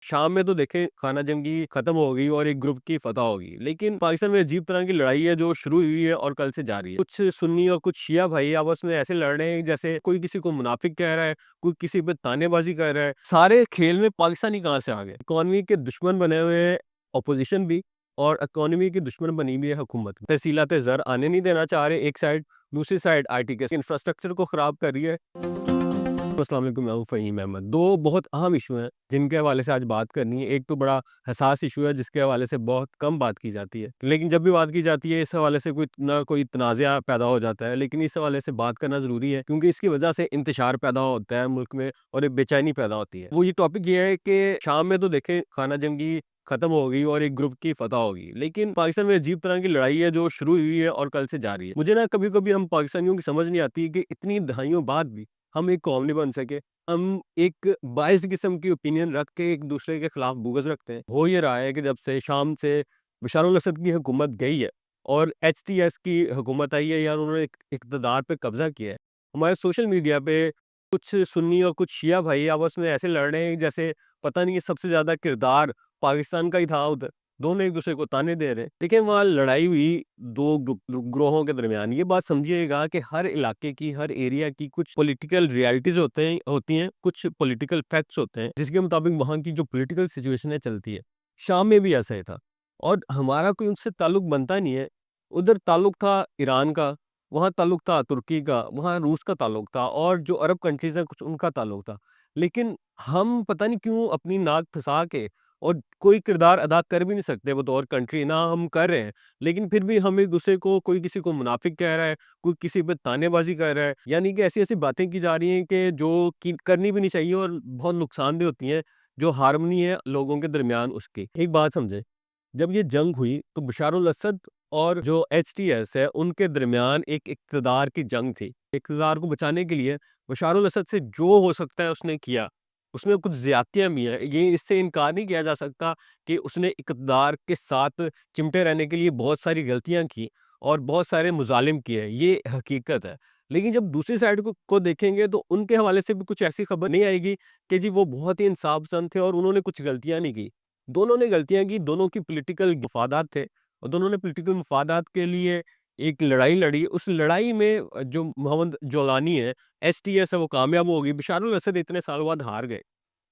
शाम में तो देखें खाना जंगी खत्म हो गई और एक ग्रुप की फतह होगी, लेकिन पाकिस्तान में अजीब तरह की लड़ाई है जो शुरू हुई है और कल से जारी है। कुछ सुन्नी और कुछ शिया भाई आपस में ऐसे लड़ रहे हैं जैसे कोई किसी को मुनाफिक कह रहा है, कोई किसी पे तानेबाजी कर रहा है। सारे खेल में पाकिस्तानी कहाँ से आ गए? इकॉनमी के दुश्मन बने हुए हैं अपोजिशन भी, और इकॉनमी की दुश्मन बनी हुई है हुकूमत भी। तरसीलात ज़र आने नहीं देना चाह रहे एक साइड, दूसरी साइड आईटी के इंफ्रास्ट्रक्चर को खराब कर रही है। अस्सलाम वालेकुम, मैं हूं फ़हीम अहमद। दो बहुत अहम इशू हैं जिनके हवाले से आज बात करनी है। एक तो बड़ा हसास इशू है जिसके हवाले से बहुत कम बात की जाती है, लेकिन जब भी बात की जाती है इस हवाले से कोई तनाज़ा पैदा हो जाता है। लेकिन इस हवाले से बात करना ज़रूरी है क्योंकि इसकी वजह से इंतशार पैदा होता है मुल्क में और एक बेचैनी पैदा होती है। वो ये टॉपिक ये है कि शाम में तो देखें खाना जंगी खत्म हो गई और एक ग्रुप की फतह होगी, लेकिन पाकिस्तान में अजीब तरह की लड़ाई है जो शुरू हुई है और कल से जारी है। मुझे ना कभी कभी हम पाकिस्तानियों की समझ नहीं आती कि इतनी दहाइयों बाद भी हम एक कौम नहीं बन सके। हम एक बाइस किस्म की ओपिनियन रख के एक दूसरे के खिलाफ बुग़्ज़ रखते हैं। हो ये रहा है कि जब से शाम से बशर अल-असद की हुकूमत गई है और एचटीएस की हुकूमत आई है, यार उन्होंने इक़्तिदार पे कब्ज़ा किया है। हमारे सोशल मीडिया पे कुछ सुन्नी और कुछ शिया भाई आपस में ऐसे लड़ रहे हैं जैसे पता नहीं सबसे ज़्यादा किरदार पाकिस्तान का ही था उधर। दोनों एक दूसरे को ताने दे रहे हैं। देखिए वहाँ लड़ाई हुई 2 ग्रोहों के दरमियान। ये बात समझिएगा कि हर इलाके की, हर एरिया की कुछ पॉलिटिकल रियलिटीज़ होती हैं, कुछ पॉलिटिकल फैक्ट्स होते हैं, जिसके मुताबिक वहाँ की जो पॉलिटिकल सिचुएशन है चलती है। शाम में भी ऐसा ही था और हमारा कोई उनसे ताल्लुक बनता नहीं है। उधर ताल्लुक था ईरान का, वहाँ ताल्लुक था तुर्की का, वहाँ रूस का ताल्लुक था और जो अरब कंट्रीज़ हैं कुछ उनका ताल्लुक था। लेकिन हम पता नहीं क्यों अपनी नाक फँसा के और कोई किरदार अदा कर भी नहीं सकते बतौर कंट्री, ना हम कर रहे हैं, लेकिन फिर भी हम एक-दूसरे को कोई किसी को मुनाफिक कह रहा है, कोई किसी पे तानेबाज़ी कर रहा है। यानी कि ऐसी-ऐसी बातें की जा रही हैं कि जो कि करनी भी नहीं चाहिए और बहुत नुकसानदेह होती हैं, जो हार्मनी है लोगों के दरमियान उसकी। एक बात समझें, जब ये जंग हुई तो बशर अल-असद और जो एचटीएस है उनके दरमियान एक इक़्तिदार की जंग थी। इक़्तिदार को बचाने के लिए बशर अल-असद से जो हो सकता है उसने किया। उसमें कुछ ज़्यादतियाँ भी हैं, ये इससे इनकार नहीं किया जा सकता कि उसने इक़्तिदार के साथ चिमटे रहने के लिए बहुत सारी गलतियाँ की और बहुत सारे मुज़ालिम किए, ये हकीकत है। लेकिन जब दूसरी साइड को देखेंगे तो उनके हवाले से भी कुछ ऐसी खबर नहीं आएगी कि जी वो बहुत ही इंसाफ पसंद थे और उन्होंने कुछ गलतियाँ नहीं की। दोनों ने गलतियाँ की, दोनों की पॉलिटिकल मफादात थे और दोनों ने पॉलिटिकल मफादात के लिए एक लड़ाई लड़ी। उस लड़ाई में जो मोहम्मद जोलानी है, एचटीएस है, वो कामयाब हो गई। बशर अल-असद इतने सालों बाद हार गए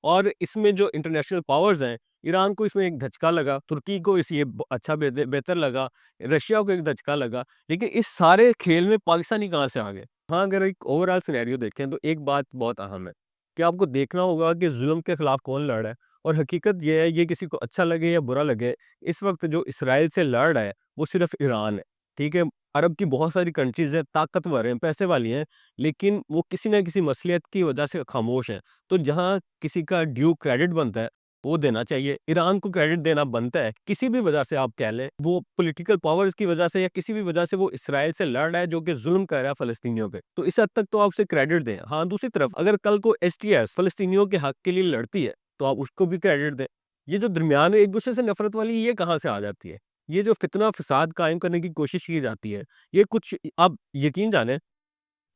और इसमें जो इंटरनेशनल पावर्स हैं, ईरान को इसमें एक धचका लगा, तुर्की को इस ये अच्छा बेहतर लगा, रशिया को एक धचका लगा। लेकिन इस सारे खेल में पाकिस्तानी कहाँ से आ गए? हाँ, अगर एक ओवरऑल सिनेरियो देखें तो एक बात बहुत अहम है कि आपको देखना होगा कि ज़ुल्म के खिलाफ कौन लड़ रहा है और हकीकत ये है, ये किसी को अच्छा लगे या बुरा लगे, इस वक़्त जो इसराइल से लड़ रहा है, वो सिर्फ़ ईरान है, ठीक है? अरब की बहुत सारी कंट्रीज़ हैं, ताकतवर हैं, पैसे वाली हैं, लेकिन वो किसी न किसी मसलियत की वजह से खामोश हैं। तो जहाँ किसी का ड्यू क्रेडिट बनता है, वो देना चाहिए। ईरान को क्रेडिट देना बनता है, किसी भी वजह से आप कह लें, वो पॉलिटिकल पावर्स की वजह से या किसी भी वजह से वो इसराइल से लड़ रहा है जो कि ज़ुल्म कर रहा है फ़लस्तीनियों पे। तो इस हद तक तो आप उसे क्रेडिट दें। हाँ, दूसरी तरफ अगर कल को एचटीएस फ़लस्तीनियों के हक के लिए लड़ती है, तो आप उसको भी क्रेडिट दें। ये जो दरमियान में एक-दूसरे से नफ़रत वाली ये कहाँ से आ जाती है? ये जो फ़ितना फ़साद कायम करने की कोशिश की जाती है, ये कुछ आप यकीन जानें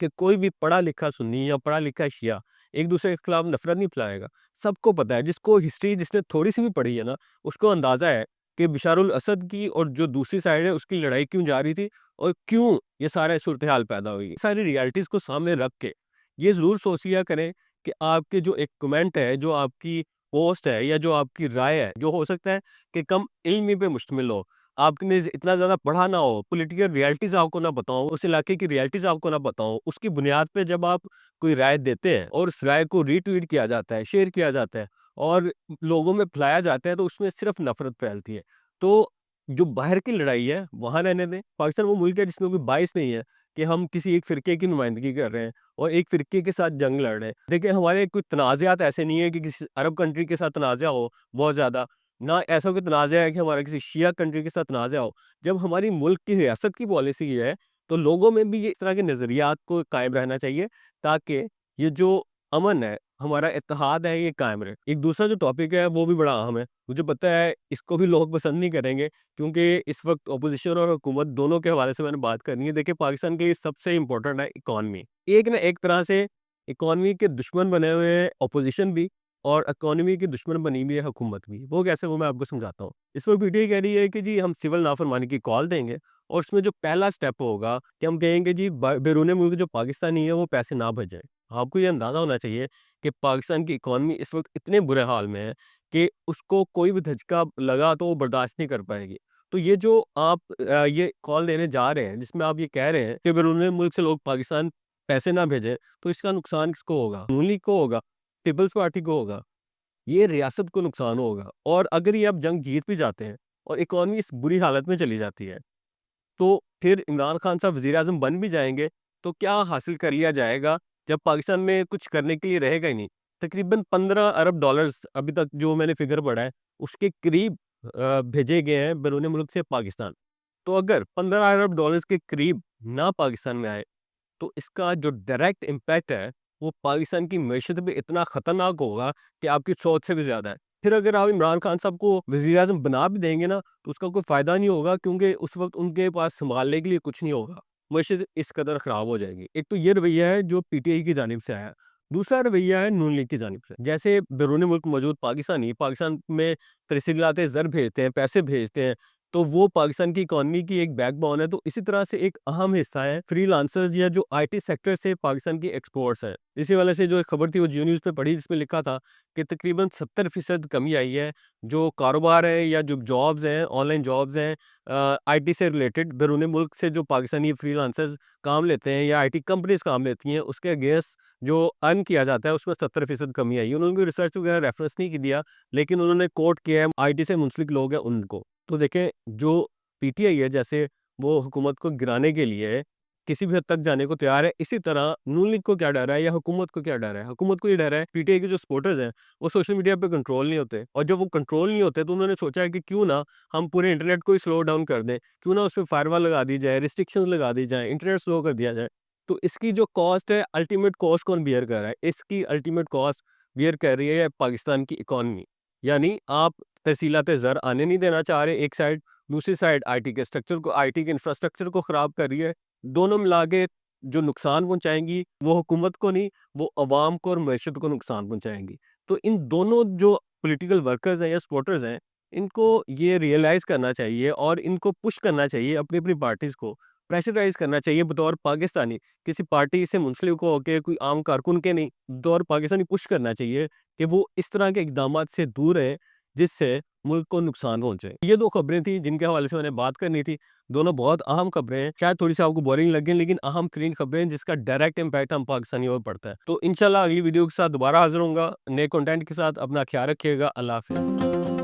कि कोई भी पढ़ा-लिखा सुन्नी या पढ़ा-लिखा शिया एक-दूसरे के खिलाफ नफ़रत नहीं फैलाएगा। सबको पता है, जिसको हिस्ट्री जिसने थोड़ी-सी भी पढ़ी है ना, उसको अंदाज़ा है कि बशर अल-असद की और जो दूसरी साइड है, उसकी लड़ाई क्यों जा रही थी और क्यों ये सारा सूरत-ए-हाल पैदा हुई। सारी रियलिटीज़ को सामने रख के ये ज़रूर सोच लिया करें कि आपके जो एक कमेंट है, जो आपकी पोस्ट है या जो आपकी राय है, जो हो सकता है कि कम इल्मी पे मुश्तमिल हो, आपने इतना ज़्यादा पढ़ा ना हो, पॉलिटिकल रियलिटीज़ आपको ना पता हो, उस इलाके की रियलिटीज़ आपको ना पता हो, उसकी बुनियाद पे जब आप कोई राय देते हैं और उस राय को रीट्वीट किया जाता है, शेयर किया जाता है और लोगों में फैलाया जाता है, तो उसमें सिर्फ़ नफ़रत फैलती है। तो जो बाहर की लड़ाई है, वहाँ रहने दें। पाकिस्तान वो मुल्क है जिसमें कोई बाइस नहीं है कि हम किसी एक फ़िरके की नुमाइंदगी कर रहे हैं और एक फ़िरके के साथ जंग लड़ रहे हैं। देखिए, हमारे कोई तनाज़ात ऐसे नहीं है कि किसी अरब कंट्री के साथ तनाज़ा हो बहुत ज़्यादा, ना ऐसा कोई तनाज़ा है कि हमारा किसी शिया कंट्री के साथ तनाज़ा हो। जब हमारी मुल्क की रियासत की पॉलिसी है, तो लोगों में भी ये इस तरह के नज़रियात को कायम रहना चाहिए ताकि ये जो अमन है, हमारा इत्तेहाद है, ये कायम रहे। एक दूसरा जो टॉपिक है वो भी बड़ा अहम है। मुझे पता है इसको भी लोग पसंद नहीं करेंगे क्योंकि इस वक़्त ऑपोज़िशन और हुकूमत दोनों के हवाले से मैंने बात करनी है। देखिए, पाकिस्तान के लिए सबसे इम्पोर्टेंट है इकॉनमी। एक ना एक तरह से इकॉनमी के दुश्मन बने हुए हैं ऑपोज़िशन भी اور اکانومی کی دشمن بنی ہوئی ہے حکومت بھی. وہ کیسے، وہ میں آپ کو سمجھاتا ہوں. اس وقت PTI کہہ رہی ہے کہ جی ہم سول نافرمانی کی کال دیں گے، اور اس میں جو پہلا سٹیپ ہوگا کہ ہم کہیں گے جی بیرون ملک جو پاکستانی ہے وہ پیسے نہ بھیجیں. آپ کو یہ اندازہ ہونا چاہیے کہ پاکستان کی اکانومی اس وقت اتنے برے حال میں ہے کہ اس کو کوئی بھی دھچکا لگا تو وہ برداشت نہیں کر پائے گی. تو یہ جو آپ یہ کال دینے جا رہے ہیں، جس میں آپ یہ کہہ رہے ہیں کہ بیرون ملک سے لوگ پاکستان پیسے نہ بھیجیں، تو اس کا نقصان کس کو ہوگا؟ نون لیگ کو ہوگا، پیپلز پارٹی کو ہوگا، یہ ریاست کو نقصان ہوگا. اور اگر یہ اب جنگ جیت بھی جاتے ہیں اور اکانومی اس بری حالت میں چلی جاتی ہے، تو پھر عمران خان صاحب وزیر اعظم بن بھی جائیں گے تو کیا حاصل کر لیا جائے گا جب پاکستان میں کچھ کرنے کے لیے رہے گا ہی نہیں؟ تقریباً 15 ارب ڈالرز ابھی تک جو میں نے فگر پڑھا ہے اس کے قریب بھیجے گئے ہیں بیرون ملک سے پاکستان. تو اگر 15 ارب ڈالرز کے قریب نہ پاکستان میں آئے تو اس کا جو ڈائریکٹ امپیکٹ ہے وہ پاکستان کی معیشت پہ اتنا خطرناک ہوگا کہ آپ کی سوچ سے بھی زیادہ ہے. پھر اگر آپ عمران خان صاحب کو وزیر اعظم بنا بھی دیں گے نا تو اس کا کوئی فائدہ نہیں ہوگا، کیونکہ اس وقت ان کے پاس سنبھالنے کے لیے کچھ نہیں ہوگا. معیشت اس قدر خراب ہو جائے گی. ایک تو یہ رویہ ہے جو PTI کی جانب سے آیا. دوسرا رویہ ہے نون لیگ کی جانب سے. جیسے بیرون ملک موجود پاکستان میں ترسیلات زر بھیجتے ہیں، پیسے بھیجتے ہیں، تو وہ پاکستان کی اکانومی کی ایک بیک بون ہے. تو اسی طرح سے ایک اہم حصہ ہے فری لانسرز یا جو IT سیکٹر سے پاکستان کی ایکسپورٹس ہے. اسی والے سے جو ایک خبر تھی وہ جیو نیوز پہ پڑھی، جس میں لکھا تھا کہ تقریباً 70% کمی آئی ہے جو کاروبار ہے یا جو جابز ہیں، آن لائن جابز ہیں IT سے ریلیٹڈ، بیرون ملک سے جو پاکستانی فری لانسرز کام لیتے ہیں یا IT کمپنیز کام لیتی ہیں، اس کے اگینسٹ جو ارن کیا جاتا ہے اس میں 70% کمی آئی ہے. انہوں نے کوئی ریسرچ وغیرہ ریفرنس نہیں دیا، لیکن انہوں نے کوٹ کیا ہے IT سے منسلک لوگ ہیں ان کو. تو دیکھیں جو PTI ہے جیسے وہ حکومت کو گرانے کے لیے کسی بھی حد تک جانے کو تیار ہے، اسی طرح نون لیگ کو کیا ڈر ہے یا حکومت کو کیا ڈر ہے؟ حکومت کو یہ ڈر ہے PTI کے جو سپورٹرز ہیں وہ سوشل میڈیا پہ کنٹرول نہیں ہوتے، اور جب وہ کنٹرول نہیں ہوتے تو انہوں نے سوچا ہے کہ کیوں نہ ہم پورے انٹرنیٹ کو ہی سلو ڈاؤن کر دیں، کیوں نہ اس پہ فائر وال لگا دی جائے، ریسٹرکشنز لگا دی جائیں، انٹرنیٹ سلو کر دیا جائے. تو اس کی جو کاسٹ ہے، الٹیمیٹ کاسٹ کون بیئر کر رہا ہے؟ اس کی الٹیمیٹ کاسٹ بیئر کر رہی ہے پاکستان کی اکانومی. یعنی آپ ترسیلات زر آنے نہیں دینا چاہ رہے ایک سائڈ، دوسری سائڈ IT کے اسٹرکچر کو، IT کے انفراسٹرکچر کو خراب کر رہی ہے. دونوں ملا کے جو نقصان پہنچائیں گی وہ حکومت کو نہیں، وہ عوام کو اور معیشت کو نقصان پہنچائیں گی. تو ان دونوں جو پولیٹیکل ورکرز ہیں یا سپورٹرز ہیں، ان کو یہ ریئلائز کرنا چاہیے اور ان کو پش کرنا چاہیے، اپنی اپنی پارٹیز کو پریشرائز کرنا چاہیے بطور پاکستانی. کسی پارٹی سے منسلک ہو کے کوئی عام کارکن کے نہیں، بطور پاکستانی پش کرنا چاہیے کہ وہ اس طرح کے اقدامات سے دور رہے جس سے ملک کو نقصان پہنچے. یہ دو خبریں تھیں جن کے حوالے سے میں نے بات کرنی تھی. دونوں بہت اہم خبریں ہیں، شاید تھوڑی سی آپ کو بورنگ لگیں لیکن اہم ترین خبریں جس کا ڈائریکٹ امپیکٹ ہم پاکستانیوں پر پڑتا ہے. تو انشاءاللہ اگلی ویڈیو کے ساتھ دوبارہ حاضر ہوں گا نئے کنٹینٹ کے ساتھ. اپنا خیال رکھیے گا. اللہ حافظ.